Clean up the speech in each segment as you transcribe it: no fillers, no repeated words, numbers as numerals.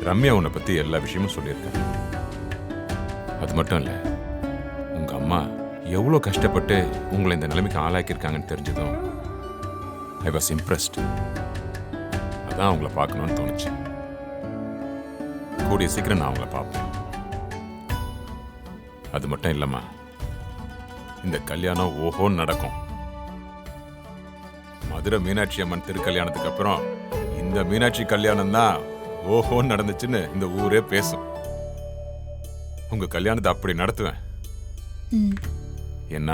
ரம்யா உன்னை பத்தி எல்லா விஷயமும் சொல்லியிருக்காங்க. அது மட்டும் இல்ல, உங்க அம்மா எவ்வளோ கஷ்டப்பட்டு உங்களை இந்த நிலைமைக்கு ஆளாக்கியிருக்காங்கன்னு தெரிஞ்சதும் ஐ வாஸ் இம்ப்ரெஸ்ட். அதான் அவங்கள பார்க்கணும்னு தோணுச்சு. கூடிய சீக்கிரம் நான் அவங்கள பார்ப்பேன். அது மட்டும் இல்லம்மா, இந்த கல்யாணம் ஓஹோன்னு நடக்கும். மதுரை மீனாட்சி அம்மன் திருக்கல்யாணத்துக்கு அப்புறம் இந்த மீனாட்சி கல்யாணம் தான் ஓஹோன்னு நடந்துச்சுன்னு இந்த ஊரே பேசும். உங்க கல்யாணத்தை அப்படி நடத்துவேன். என்ன,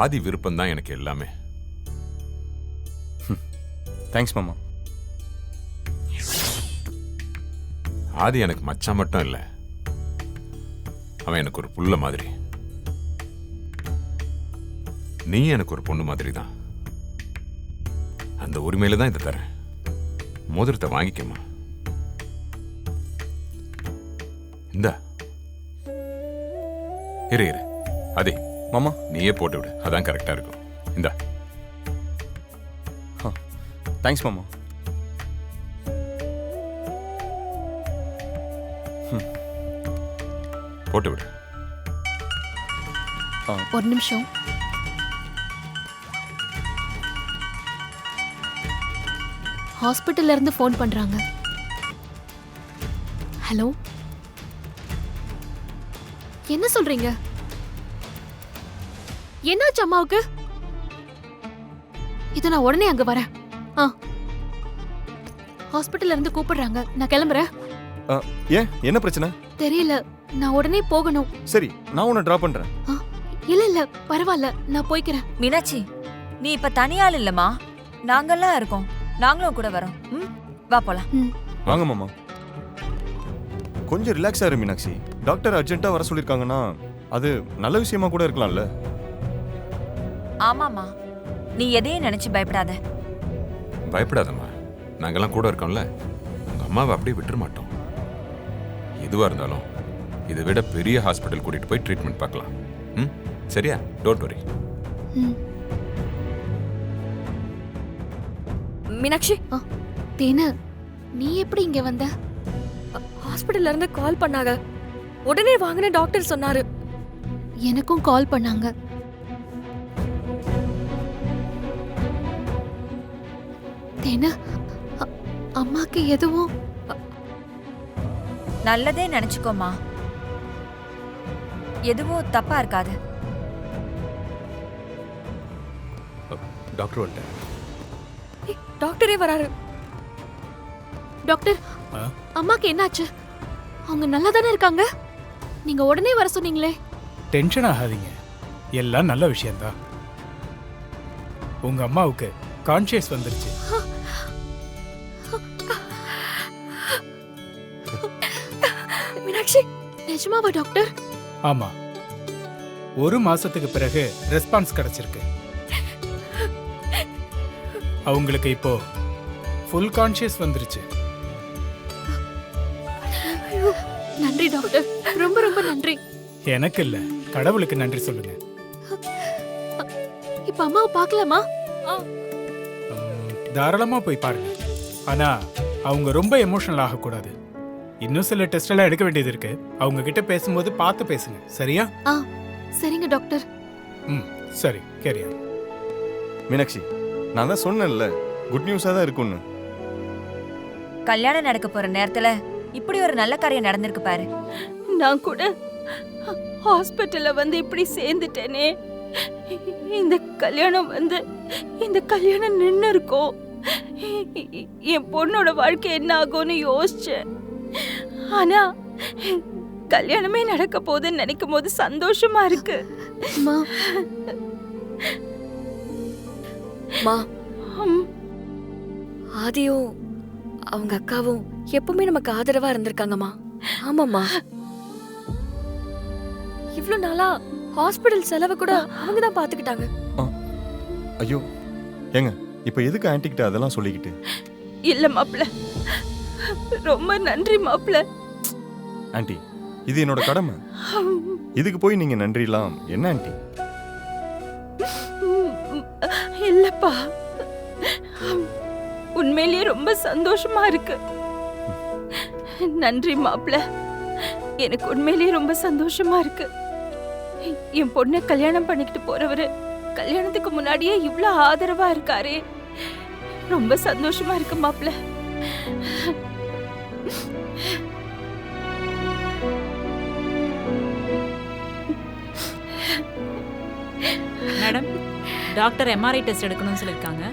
ஆதி விருப்பம் தான் எனக்கு எல்லாமே. தேங்க்ஸ் மாமா. ஆதி எனக்கு மச்சான் மட்டும் இல்லை, அவன் எனக்கு ஒரு புள்ள மாதிரி. நீ எனக்கு ஒரு பொண்ணு மாதிரி தான். அந்த உரிமையில தான் இதை தரேன். மோதிரத்தை வாங்கிக்கமா. இந்த இரு இரு அதே மாமா நீயே போட்டு விடு, அதான் கரெக்டா இருக்கும். இந்த தேங்க்ஸ் மாமா. போட்டு விடு. ஒரு நிமிஷம். ஹாஸ்பிட்டல்ல இருந்து ஃபோன் பண்றாங்க. ஹலோ, என்ன சொல்றீங்க? என்னாச்சு அம்மாவுக்கு? இத நான் உடனே அங்க வரேன். ஹாஸ்பிட்டல்ல இருந்து கூப்பிடுறாங்க, நான் கிளம்புறேன். ஏன், என்ன பிரச்சனை? தெரியல, நான் உடனே போகணும். சரி, நான் உன்னை டிராப் பண்றேன். இல்ல இல்ல பரவாயில்ல, நான் போய்க்கிறேன். மீனாட்சி, நீ இப்ப தனியாள் இல்லம்மா, நாங்கெல்லாம் இருக்கோம். நாங்களும் கூட வரோம். வா போலாம். வாங்க மாமா. கொஞ்சம் ரிலாக்ஸா இரு மீனாட்சி. டாக்டர் அர்ஜென்ட்டா வர சொல்லிருக்காங்கன்னா அது நல்ல விஷயமா கூட இருக்கலாம்ல. ஆமாமா, நீ எதையும் நினைச்சு பயப்படாத. பயப்படாதம்மா, நாங்கெல்லாம் கூட இருக்கோம்ல. உங்க அம்மாவை அப்படியே விட்டுற மாட்டோம். எதுவா இருந்தாலும் இதை விட பெரிய ஹாஸ்பிட்டல் கூட்டிட்டு போய் ட்ரீட்மெண்ட் பார்க்கலாம். சரியா? Don't worry. மீனாட்சி, தேனு, நீ எப்படி இங்க வந்த? ஹாஸ்பிடல்ல இருந்து கால் பண்ணாங்க. உடனே வாங்கின டாக்டர் சொன்னாரு. எனக்கும் கால் பண்ணாங்க. தேனு, அம்மாக்கு எதுவும்? நல்லதே நினைச்சுக்கோமா, எதுவும் தப்பா இருக்காது. டாக்டர் வந்துட்டார். டாக்டரே வராரு. டாக்டர், அம்மாக்கு என்னாச்சு? அவங்க நல்லா தானே இருக்காங்க? நீங்க உடனே வர சொன்னீங்களே. டென்ஷன் ஆகாதீங்க, எல்லாம் நல்ல விஷயம்தான். உங்க அம்மாவுக்கு கான்ஷியஸ் வந்துருச்சு. மீனாட்சி, நிஜமாவா டாக்டர்? ஆமா, 1 மாசத்துக்கு பிறகு ரெஸ்பான்ஸ் கிடைச்சிருக்கு. அவங்களுக்கு இப்போ ஃபுல் கான்ஷியஸ் வந்துருச்சு. நன்றி டாக்டர், ரொம்ப ரொம்ப நன்றி. எனக்கு இல்ல, கடவுளுக்கு நன்றி சொல்லுங்க. இப்ப அம்மாவை பார்க்கலாமா? தாராளமா போய் பாருங்க. ஆனா அவங்க ரொம்ப எமோஷனல் ஆகக்கூடாது. இன்னும் சில டெஸ்ட் எல்லாம் எடுக்க வேண்டியது இருக்கு. அவங்க கிட்ட பேசும்போது பார்த்து பேசுங்க, சரியா? சரிங்க டாக்டர். சரி, கேரியா. மீனாட்சி, நான் தான் சொன்னேன்ல, குட் நியூஸா தான் இருக்கும்னு. கல்யாணம் நடக்க போற நேரத்துல இப்படி ஒரு நல்ல காரியம் நடந்திருக்கு பாரு. நான் கூட ஹாஸ்பிட்டல்ல வந்து இப்படி சேர்ந்துட்டேனே. இந்த கல்யாணம் நின்னு இருக்கும். என் பொண்ணோட வாழ்க்கை என்ன ஆகும்னு யோசிச்சேன். ஆனா கல்யாணமே நடக்க போகுதுன்னு நினைக்கும் போது சந்தோஷமா இருக்கு. ஆதியும் அவங்க அக்காவும் எப்பவுமே நமக்கு ஆதரவா இருந்திருக்காங்கம்மா. ஆமாம்மா, இவ்ளோ நாளா ஹாஸ்பிடல் செலவு கூட அவங்க தான் பாத்துக்கிட்டாங்க. ஐயோ ஏங்க, இப்ப எதுக்கு ஆன்ட்டி கிட்ட அதெல்லாம் சொல்லிக்கிட்டு? இல்ல மாப்ள, ரொம்ப நன்றி மாப்ள. ஆன்ட்டி, இது என்னோட கடமை. இதுக்கு போய் நீங்க நன்றிலாம் என்ன ஆன்ட்டி? இல்லப்பா, உண்மையிலேயே ரொம்ப சந்தோஷமா இருக்கு. நன்றி மாப்ள. எனக்கு உண்மையிலேயே ரொம்ப சந்தோஷமா இருக்கு. என் பொண்ணை கல்யாணம் பண்ணிக்கிட்டு போறவரு கல்யாணத்துக்கு முன்னாடியே இவ்ளோ ஆதரவா இருக்காரே, ரொம்ப சந்தோஷமா இருக்கு மாப்ள. மேடம், டாக்டர் எம்ஆர்ஐ டெஸ்ட் எடுக்கணும்னு சொல்லியிருக்காங்க.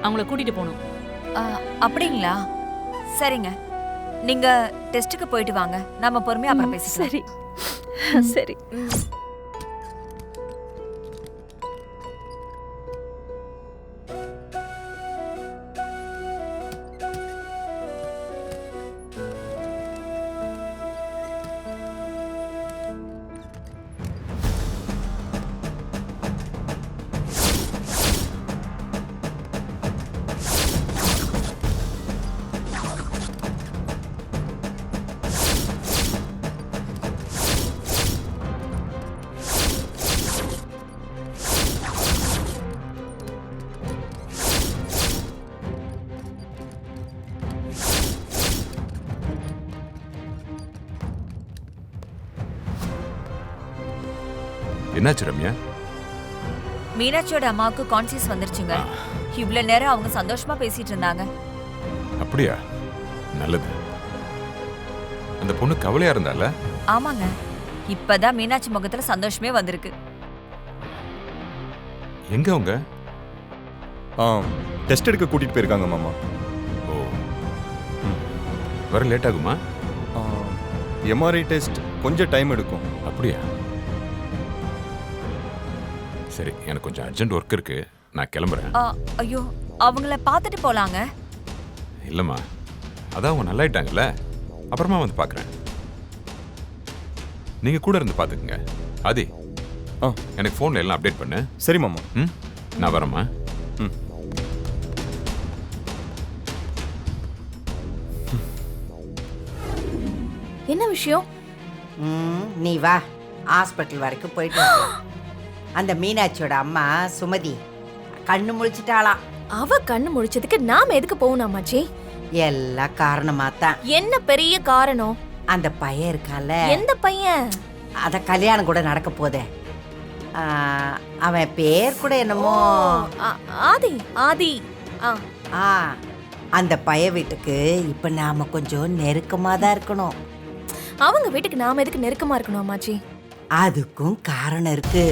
அவங்கள கூட்டிட்டு போகணும். அப்படிங்களா? சரிங்க, நீங்க டெஸ்ட்டுக்கு போயிட்டு வாங்க. நாம பொறுமையா அப்புறம் பேசிக்கலாம். சரி சரி. என்னாச்சு ரம்யா? மீனாட்சியோட அம்மாவுக்கு கான்சியஸ் வந்துருச்சுங்க. இவ்வளவு நேரம் அவங்க சந்தோஷமா பேசிட்டு இருந்தாங்க. அப்படியா? நல்லது. அந்த பொண்ணு கவலையா இருந்தால? ஆமாங்க, இப்பதான் மீனாட்சி முகத்துல சந்தோஷமே வந்திருக்கு. எங்க அவங்க? டெஸ்ட் எடுக்க கூட்டிட்டு போயிருக்காங்க மாமா. ஓ, வர லேட் ஆகுமா? எம்ஆர்ஐ டெஸ்ட் கொஞ்சம் டைம் எடுக்கும். அப்படியா? சரி, எனக்கு கொஞ்சம் அர்ஜென்ட் ஒர்க் இருக்கு, நான் கிளம்புறேன். ஐயோ, அவங்கள பார்த்துட்டு போலாங்க. இல்லம்மா, அதான் அவங்க நல்லாயிட்டாங்கல்ல, அப்புறமா வந்து பார்க்குறேன். நீங்க கூட இருந்து பார்த்துக்குங்க. ஆதி, எனக்கு ஃபோனில் எல்லாம் அப்டேட் பண்ணு. சரி மாமா. ம், நான் வரேம்மா. ம். என்ன விஷயம்? நீ வா, ஹாஸ்பிட்டல் வரைக்கும் போயிட்டு வரலாம். அந்த மீனாட்சியோட அம்மா சுமதி கண்ணு முழிச்சிட்டாளாம். அவ கண்ணு முழிச்சதுக்கு நாம எதுக்கு போகணும் அம்மாச்சி? எல்லாம் காரணமாத்தான். என்ன பெரிய காரணம்? அந்த பையன் இருக்கான்ல, எந்த பையன்? அத கல்யாணம் கூட நடக்க போதே. அவன் பேர் கூட என்னமோ ஆதி. ஆதி. அந்த பைய வீட்டுக்கு இப்ப நாம கொஞ்சம் நெருக்கமா தான் இருக்கணும். அவங்க வீட்டுக்கு நாம எதுக்கு நெருக்கமா இருக்கணும் அம்மாச்சி? அதுக்கும் காரணம் இருக்கு.